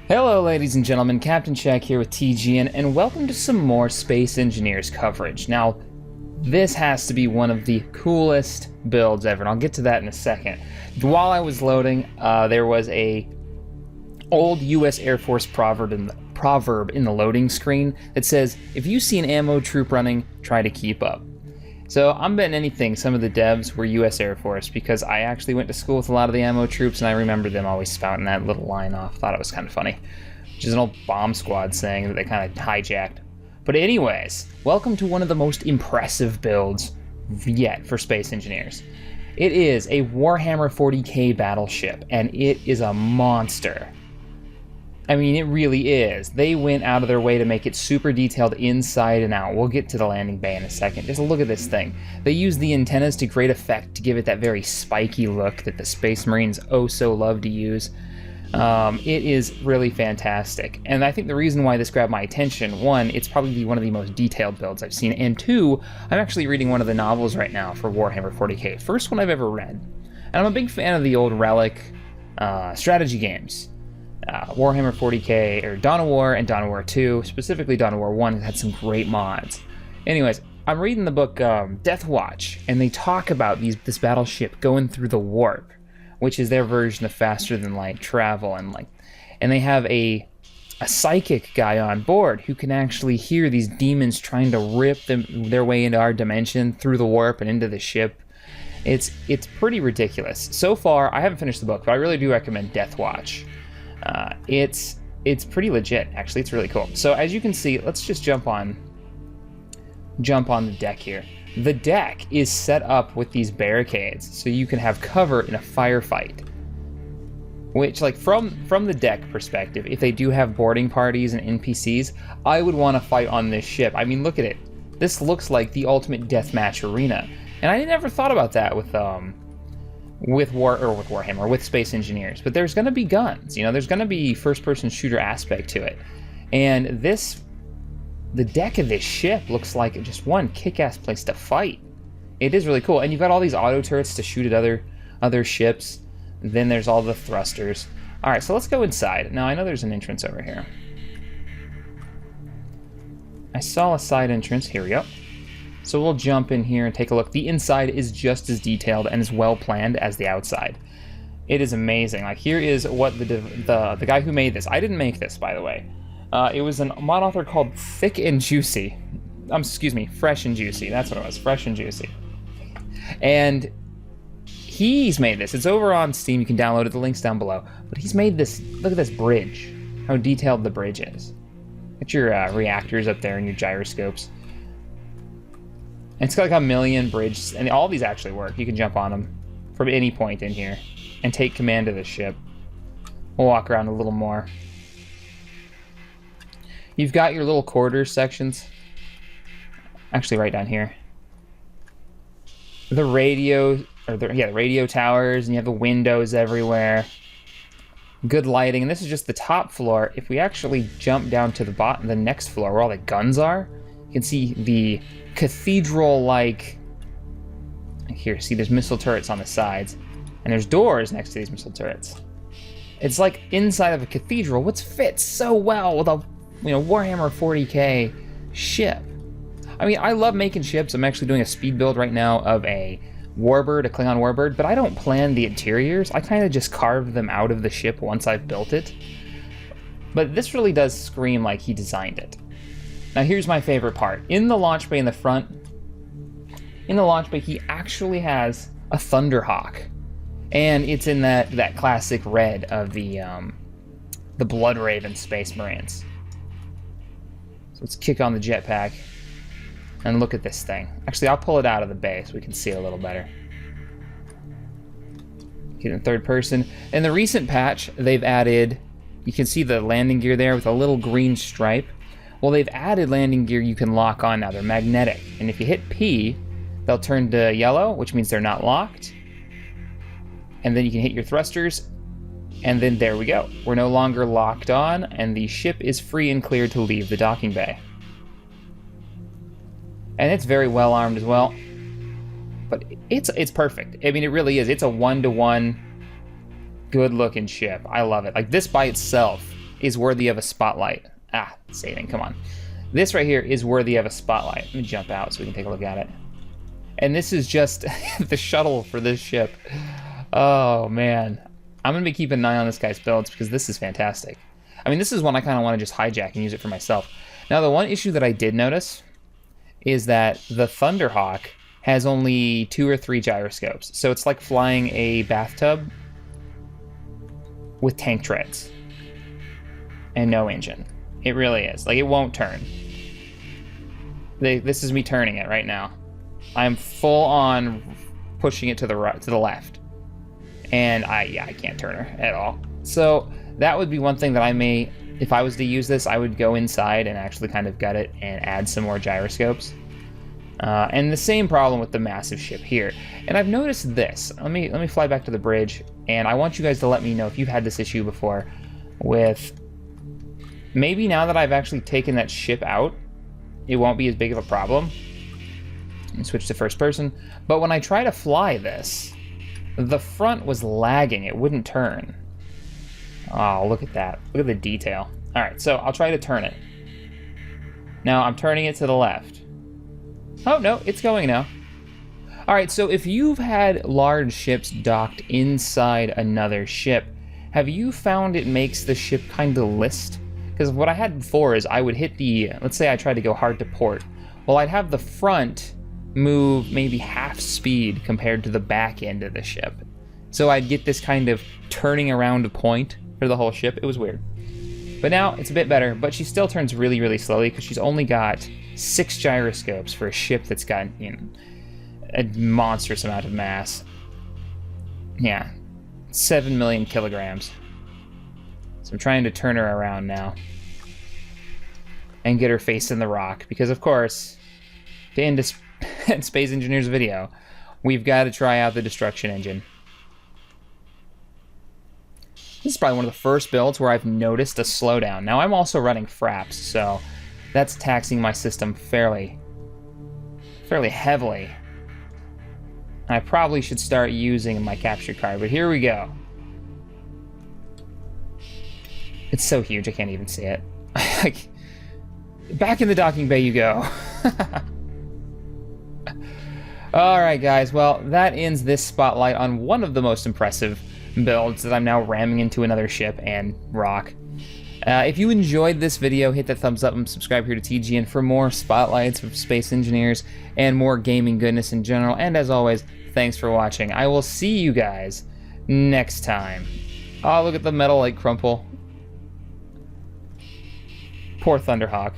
Hello ladies and gentlemen, CaptainShack here with TGN, and welcome to some more Space Engineers coverage. Now, this has to be one of the coolest builds ever, and I'll get to that in a second. While I was loading, there was a old US Air Force proverb in the loading screen that says, if you see an ammo troop running, try to keep up. So I'm betting anything some of the devs were US Air Force, because I actually went to school with a lot of the ammo troops, and I remember them always spouting that little line off. Thought it was kind of funny. Which is an old bomb squad saying that they kind of hijacked. But anyways, welcome to one of the most impressive builds yet for Space Engineers. It is a Warhammer 40k Battleship, and it is a monster. I mean, it really is. They went out of their way to make it super detailed inside and out. We'll get to the landing bay in a second. Just look at this thing. They used the antennas to great effect to give it that very spiky look that the Space Marines oh so love to use. It is really fantastic. And I think the reason why this grabbed my attention, one, it's probably one of the most detailed builds I've seen, and two, I'm actually reading one of the novels right now for Warhammer 40k. First one I've ever read. And I'm a big fan of the old Relic strategy games. Warhammer 40k, or Dawn of War and Dawn of War 2, specifically Dawn of War 1, had some great mods. Anyways, I'm reading the book Death Watch, and they talk about this battleship going through the warp, which is their version of faster than light travel, and they have a psychic guy on board who can actually hear these demons trying to rip their way into our dimension through the warp and into the ship. It's pretty ridiculous. So far, I haven't finished the book, but I really do recommend Death Watch. It's pretty legit, actually. It's really cool. So as you can see, let's just jump on the deck here. The deck is set up with these barricades, so you can have cover in a firefight. Which, like, from the deck perspective, if they do have boarding parties and NPCs, I would want to fight on this ship. I mean, look at it. This looks like the ultimate deathmatch arena, and I never thought about that with Warhammer, with Space Engineers. But there's going to be guns, you know, there's going to be first-person shooter aspect to it. And the deck of this ship looks like just one kick-ass place to fight. It is really cool. And you've got all these auto turrets to shoot at other ships. Then there's all the thrusters. All right, so let's go inside. Now, I know there's an entrance over here. I saw a side entrance. Here we go. So we'll jump in here and take a look. The inside is just as detailed and as well planned as the outside. It is amazing. Like, here is what the guy who made this. I didn't make this, by the way. It was a mod author called FreshandJuicy. That's what it was, FreshandJuicy. And he's made this. It's over on Steam. You can download it. The link's down below. But he's made this. Look at this bridge. How detailed the bridge is. Get your reactors up there and your gyroscopes. It's got like a million bridges, and all these actually work. You can jump on them from any point in here and take command of the ship. We'll walk around a little more. You've got your little quarters sections. Actually, right down here. The radio, the radio towers, and you have the windows everywhere. Good lighting, and this is just the top floor. If we actually jump down to the next floor where all the guns are, you can see the cathedral-like. Here, see, there's missile turrets on the sides, and there's doors next to these missile turrets. It's like inside of a cathedral, which fits so well with a Warhammer 40k ship. I mean, I love making ships. I'm actually doing a speed build right now of a warbird, a Klingon warbird, but I don't plan the interiors. I kind of just carve them out of the ship once I've built it. But this really does scream like he designed it. Now here's my favorite part. In the launch bay in the front, he actually has a Thunderhawk. And it's in that classic red of the Blood Raven Space Marines. So let's kick on the jetpack and look at this thing. Actually, I'll pull it out of the bay so we can see it a little better. Get in third person. In the recent patch, they've added, you can see the landing gear there with a little green stripe. Well, they've added landing gear you can lock on now. They're magnetic. And if you hit P, they'll turn to yellow, which means they're not locked. And then you can hit your thrusters, and then there we go. We're no longer locked on, and the ship is free and clear to leave the docking bay. And it's very well armed as well. But it's perfect. I mean, it really is. It's a one-to-one good-looking ship. I love it. Like, this by itself is worthy of a spotlight. Ah, saving, come on. This right here is worthy of a spotlight. Let me jump out so we can take a look at it. And this is just the shuttle for this ship. Oh, man. I'm going to be keeping an eye on this guy's builds because this is fantastic. I mean, this is one I kind of want to just hijack and use it for myself. Now, the one issue that I did notice is that the Thunderhawk has only 2 or 3 gyroscopes. So it's like flying a bathtub with tank treads and no engine. It really is. Like, it won't turn. This is me turning it right now. I'm full on pushing it to the right, to the left. And I can't turn her at all. So that would be one thing that I may, if I was to use this, I would go inside and actually kind of gut it and add some more gyroscopes. And the same problem with the massive ship here. And I've noticed this. Let me fly back to the bridge, and I want you guys to let me know if you've had this issue before with, maybe now that I've actually taken that ship out, it won't be as big of a problem. And switch to first person. But when I try to fly this, the front was lagging. It wouldn't turn. Oh, look at that. Look at the detail. All right, so I'll try to turn it. Now I'm turning it to the left. Oh, no, it's going now. All right, so if you've had large ships docked inside another ship, have you found it makes the ship kind of list? Because what I had before is I would hit the, let's say I tried to go hard to port. Well, I'd have the front move maybe half speed compared to the back end of the ship. So I'd get this kind of turning around a point for the whole ship. It was weird. But now it's a bit better, but she still turns really, really slowly because she's only got 6 gyroscopes for a ship that's got, you know, a monstrous amount of mass. Yeah, 7 million kilograms. So I'm trying to turn her around now and get her face in the rock because, of course, to end Space Engineer's video, we've got to try out the destruction engine. This is probably one of the first builds where I've noticed a slowdown. Now, I'm also running fraps, so that's taxing my system fairly heavily. I probably should start using my capture card, but here we go. It's so huge, I can't even see it. Like, back in the docking bay you go. Alright guys, well, that ends this spotlight on one of the most impressive builds that I'm now ramming into another ship and rock. If you enjoyed this video, hit that thumbs up and subscribe here to TGN for more spotlights of space engineers and more gaming goodness in general. And as always, thanks for watching. I will see you guys next time. Oh, look at the metal like crumple. Poor Thunderhawk.